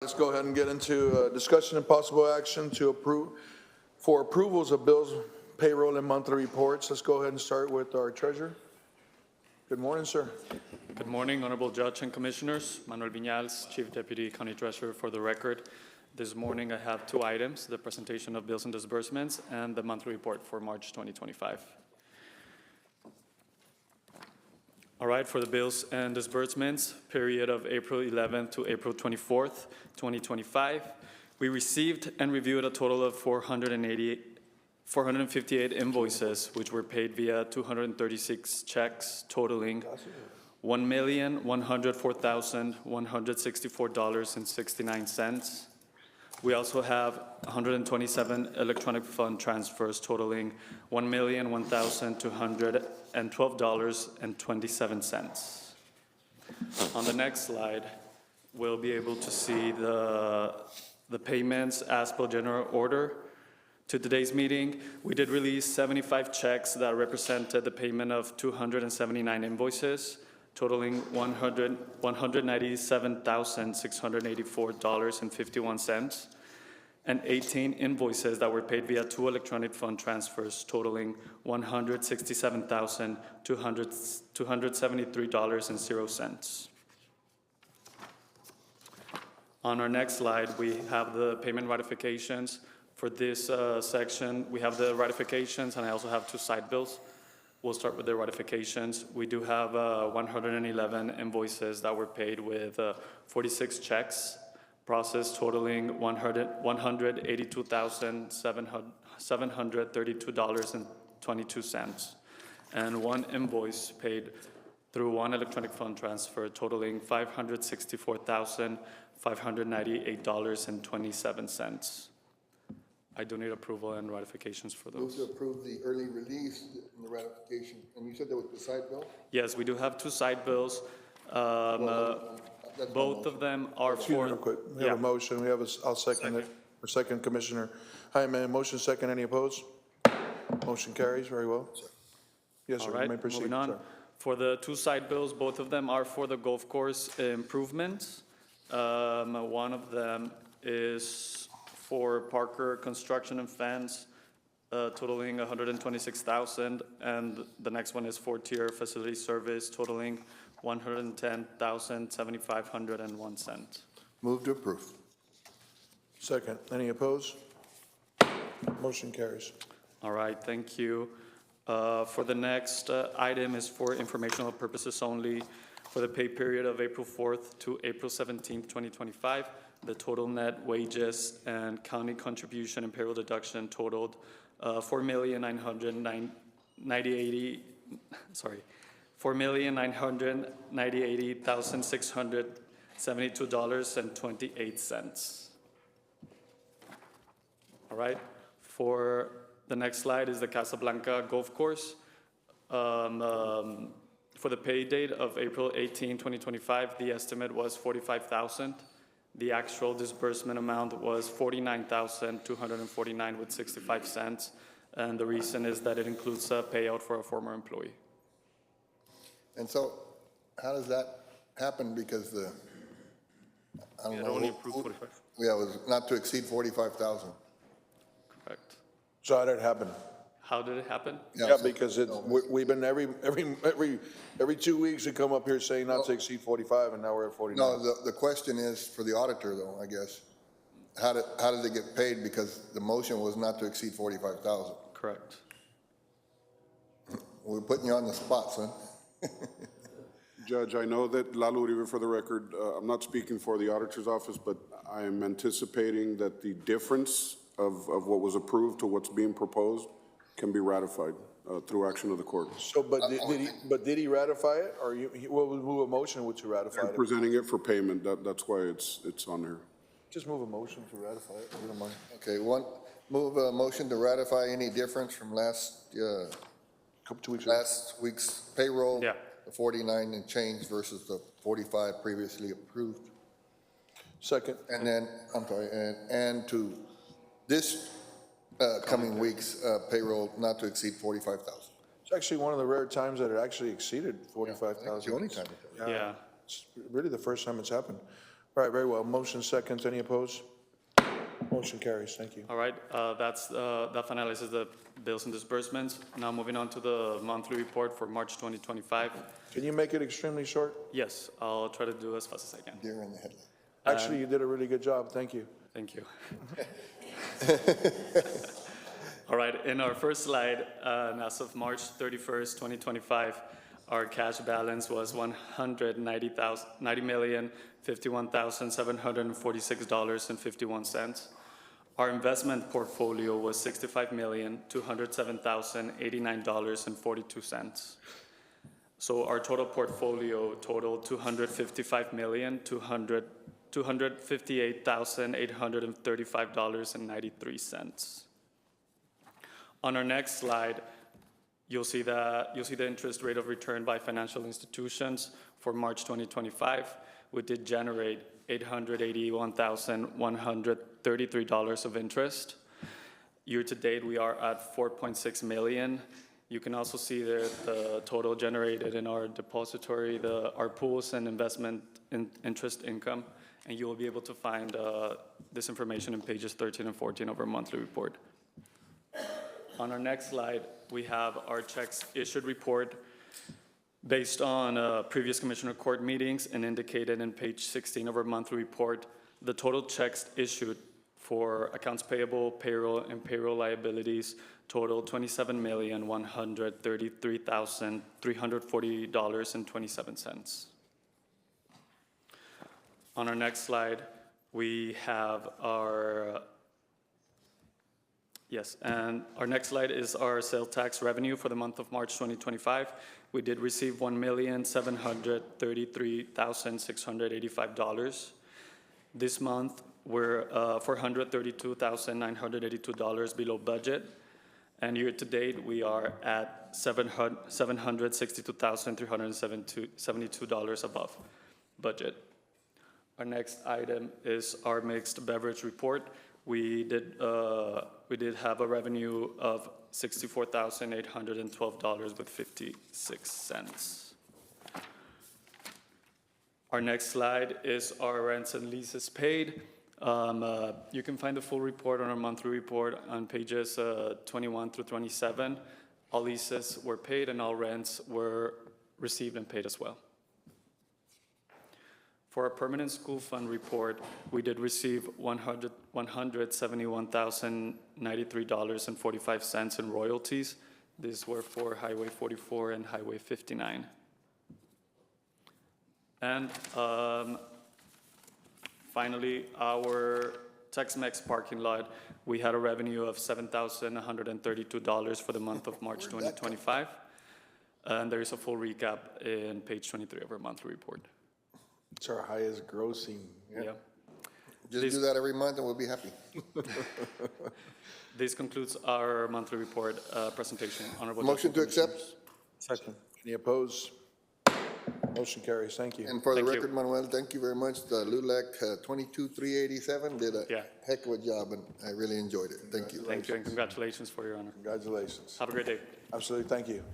let's go ahead and get into discussion and possible action to approve, for approvals of bills, payroll, and monthly reports. Let's go ahead and start with our treasurer. Good morning, sir. Good morning, Honorable Judge and Commissioners. Manuel Viñals, Chief Deputy County Treasurer for the record. This morning I have two items, the presentation of bills and disbursements and the monthly report for March 2025. All right, for the bills and disbursements, period of April 11th to April 24th, 2025, we received and reviewed a total of 458 invoices, which were paid via 236 checks totaling $1,104,164.69. We also have 127 electronic fund transfers totaling $1,001,212.27. On the next slide, we'll be able to see the payments as per general order. To today's meeting, we did release 75 checks that represented the payment of 279 invoices, totaling $197,684.51, and 18 invoices that were paid via two electronic fund transfers, totaling $167,273.00. On our next slide, we have the payment ratifications. For this section, we have the ratifications, and I also have two side bills. We'll start with the ratifications. We do have 111 invoices that were paid with 46 checks processed totaling $182,732.22, and one invoice paid through one electronic fund transfer totaling $564,598.27. I do need approval and ratifications for those. Move to approve the early release and the ratification. And you said there was the side bill? Yes, we do have two side bills. Both of them are Excuse me for. real quick. We have a motion. We have I'll second it. Or second, Commissioner. Hi, man. Motion second. Any opposed? Motion carries. Very well. Yes, sir. All right, You may proceed. moving on. Sir. For the two side bills, both of them are for the golf course improvements. One of them is for Parker Construction and Fence, totaling $126,000, and the next one is for Tier Facility Service, totaling $110,705.01. Move to approve. Second. Any opposed? Motion carries. All right, thank you. For the next item is for informational purposes only. For the pay period of April 4th to April 17th, 2025, the total net wages and county contribution and payroll deduction totaled $4,998,672.28. All right. For the next slide is the Casablanca Golf Course. For the pay date of April 18, 2025, the estimate was $45,000. The actual disbursement amount was $49,249.65, and the reason is that it includes a payout for a former employee. And so, how does that happen? Because I don't know. Only approved 45. Yeah, it was not to exceed 45,000. Correct. So how did it happen? How did it happen? Yeah, because we've been every 2 weeks we come up here saying not to exceed 45, and now we're at 49. No, the question is for the auditor, though, I guess. How did it get paid? Because the motion was not to exceed 45,000. Correct. We're putting you on the spot, son. Judge, I know that Lalo Uribe, for the record, I'm not speaking for the auditor's office, but I'm anticipating that the difference of what was approved to what's being proposed can be ratified through action of the court. So, did he ratify it, or what would move a motion to ratify I'm it? presenting it for payment. That's why it's on here. Just move a motion to ratify it, if you don't mind. Okay, move a motion to ratify any difference from last week's payroll. Yeah. The 49 and change versus the 45 previously approved. Second. And then, I'm sorry, and to this coming week's payroll not to exceed 45,000. It's actually one of the rare times that it actually exceeded 45,000. It's the only time. Yeah. It's really the first time it's happened. All right, very well. Motion seconds. Any opposed? Motion carries. Thank you. All right, that finalizes the bills and disbursements. Now moving on to the monthly report for March 2025. Can you make it extremely short? Yes, I'll try to do as fast as I can. Deer in the headlight. Actually, you did a really good job. Thank you. Thank you. All right, in our first slide, as of March 31st, 2025, our cash balance was $190,051,746.51. Our investment portfolio was $65,207,089.42. So our total portfolio totaled $255,258,835.93. On our next slide, you'll see the interest rate of return by financial institutions for March 2025. We did generate $881,133 of interest. Year to date, we are at $4.6 million. You can also see there the total generated in our depository, our pools and investment interest income, and you will be able to find this information in pages 13 and 14 of our monthly report. On our next slide, we have our checks issued report based on previous Commissioner Court meetings and indicated in page 16 of our monthly report. The total checks issued for accounts payable, payroll, and payroll liabilities total $27,133,340.27. On our next slide, we have our and our next slide is our sales tax revenue for the month of March 2025. We did receive $1,733,685. This month, we're $432,982 below budget. And year to date, we are at $762,372 above budget. Our next item is our mixed beverage report. We did have a revenue of $64,812.56. Our next slide is our rents and leases paid. You can find the full report on our monthly report on pages 21 through 27. All leases were paid and all rents were received and paid as well. For our permanent school fund report, we did receive $171,093.45 in royalties. These were for Highway 44 and Highway 59. And finally, our Tex-Mex parking lot, we had a revenue of $7,132 for the month of March 2025. And there is a full recap in page 23 of our monthly report. It's our highest grossing. Yeah. Just do that every month and we'll be happy. This concludes our monthly report presentation. Honorable Motion to accept? Second. Any opposed? Motion carries. Thank you. And for the Thank you. record, Manuel, thank you very much. The LULAC 22387 did a heck of a job, and I really enjoyed it. Thank you. Thank you, and congratulations for your honor. Congratulations. Have a great day. Absolutely. Thank you.